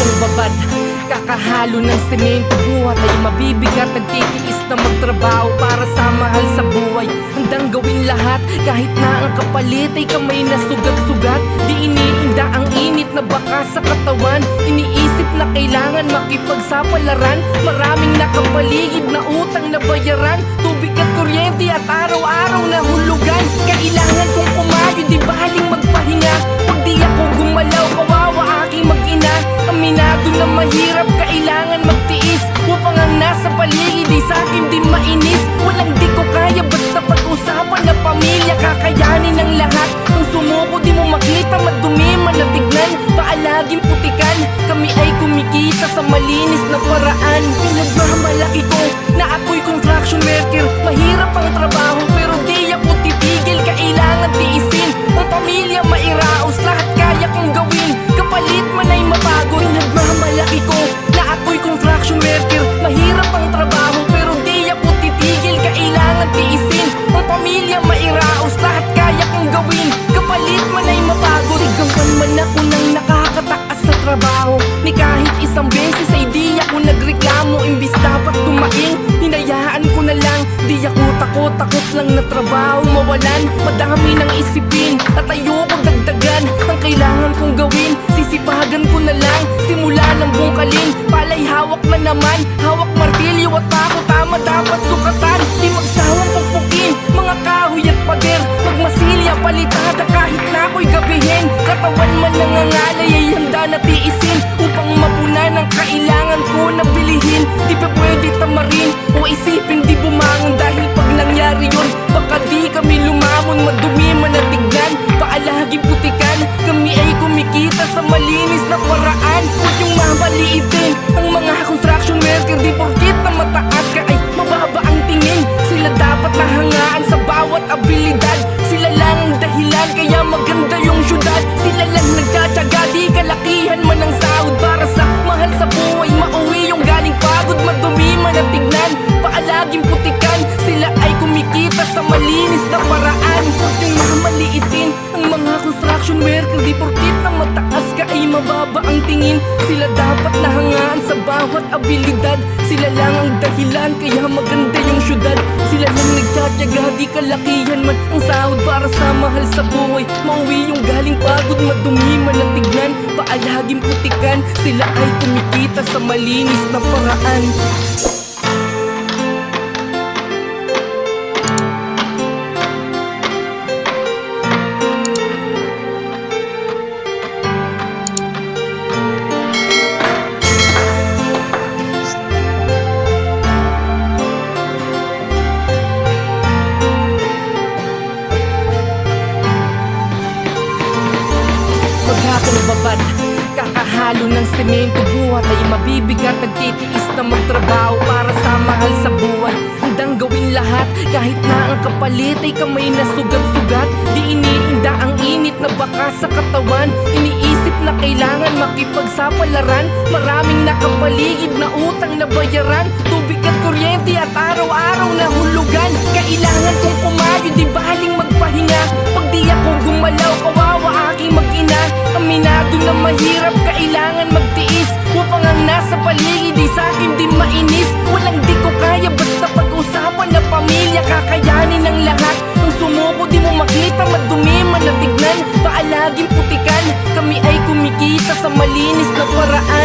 akong babad, kakahalo ng semento. Buhat ay mabibigat, nagtitiis na magtrabaho para sa mahal sa buhay. Handang gawin lahat, kahit na ang kapalit ay kamay na sugat-sugat. Di iniinda ang init na baka sa katawan, iniisip na kailangan makipagsapalaran. Maraming nakapaligid na utang na bayaran, tubig at kuryente at araw-araw na hulugan. Kailangan kong kumayo, di baling magpahinga. Pag di ako gumalaw, kawawa aking mag-ina. Aminado na mahirap, kailangan magtiis. Upang ang nasa paligid ay sa'kin di mainis. Walang di ko kaya, basta pag-usapan na pamilya. Kakayanin ang lahat, kung sumuko di mo makita. Madumi man na tignan, paalaging putikan. Kami ay kumikita sa malinis na paraan. Pinagmamalaki ko na ako'y construction worker. Mahirap ang trabaho pero di ako titigil. Kailangan tiisin ang pamilya mairaos. Lahat kaya kong gawin, kapalit man ay mabago. Pinagmamalaki ko na ako'y construction worker. Mahirap ang trabaho pero di ako titigil. Kailangan tiisin ang pamilya mairaos. Lahat kaya kong gawin, kapalit man ay mabago. Sigawan man ako nang nakakataas sa trabaho, ni kahit isang beses ay di ako nagreklamo. Imbis dapat tumaing, hinayaan ko na lang. Di ako takot lang na trabaho mawalan. Madami ng isipin at ayoko dagdagan. Ang kailangan kong gawin, sisipagan ko na lang. Simula ng bungkalin, palay hawak na naman. Hawak martilyo at ako, tama dapat sukatan. Di magsawang pagpukin, mga kahoy at pader. Magmasilya, palitada kahit na ako'y gabihin. Katawan man nangangalay ay handa na tiisin. Upang mapunan ang kailangan ko na bilihin. Di pa pwede tamarin o isipin di bumangon. Dahil pag nangyari yun, baka di kami lumamon. Madumi man na tignan, paalaging putikan. Kami ay kumikita sa malinis na paraan. Huwag yung mamaliitin ang mga construction worker. Di porkit na mataas ka ay mababa ang tingin. Sila dapat nahangaan sa bawat abilidad. Sila lang ang dahilan kaya maganda yung syudad. Sila lang nagtsatsaga, di kalakihan man ang sahod. Para sa mahal sa buhay, mauwi yung galing pagod. Madumi man ang tignan, paalaging putikan. Sila ay kumikita sa malinis na paraan. Huwag yung mamaliitin ang mga construction worker. Di porkit na mataas ka ay mababa ang tingin. Sila dapat nahangaan sa bawat abilidad. Sila lang ang dahilan kaya maganda yung syudad. Sila lang nagtsatsaga, di kalakihan man ang sahod. Para sa mahal sa buhay, mauwi yung galing pagod. Madumi man ang tignan, paalaging putikan. Sila ay kumikita sa malinis na paraan. Maghapong babad, kakahalo ng semento. Buhat ay mabibigat, nagtitiis na magtrabaho para sa mahal sa buhay. Handang gawin lahat, kahit na ang kapalit ay kamay na sugat-sugat. Di iniinda ang init na baka sa katawan, iniisip na kailangan makipagsapalaran. Maraming nakapaligid na utang na bayaran, tubig at kuryente at araw-araw na hulugan. Kailangan kong kumayo, di baling magpahinga. Pag di ako gumalaw, kawawa aking mag-ina. Aminado na mahirap, kailangan magtiis. Upang ang nasa paligid ay sa'kin di mainis. Walang di ko kaya, basta pag-usapan na pamilya. Kakayanin ang lahat, kung sumuko di mo makita. Madumi man na tignan, paalaging putikan. Kami ay kumikita sa malinis na paraan.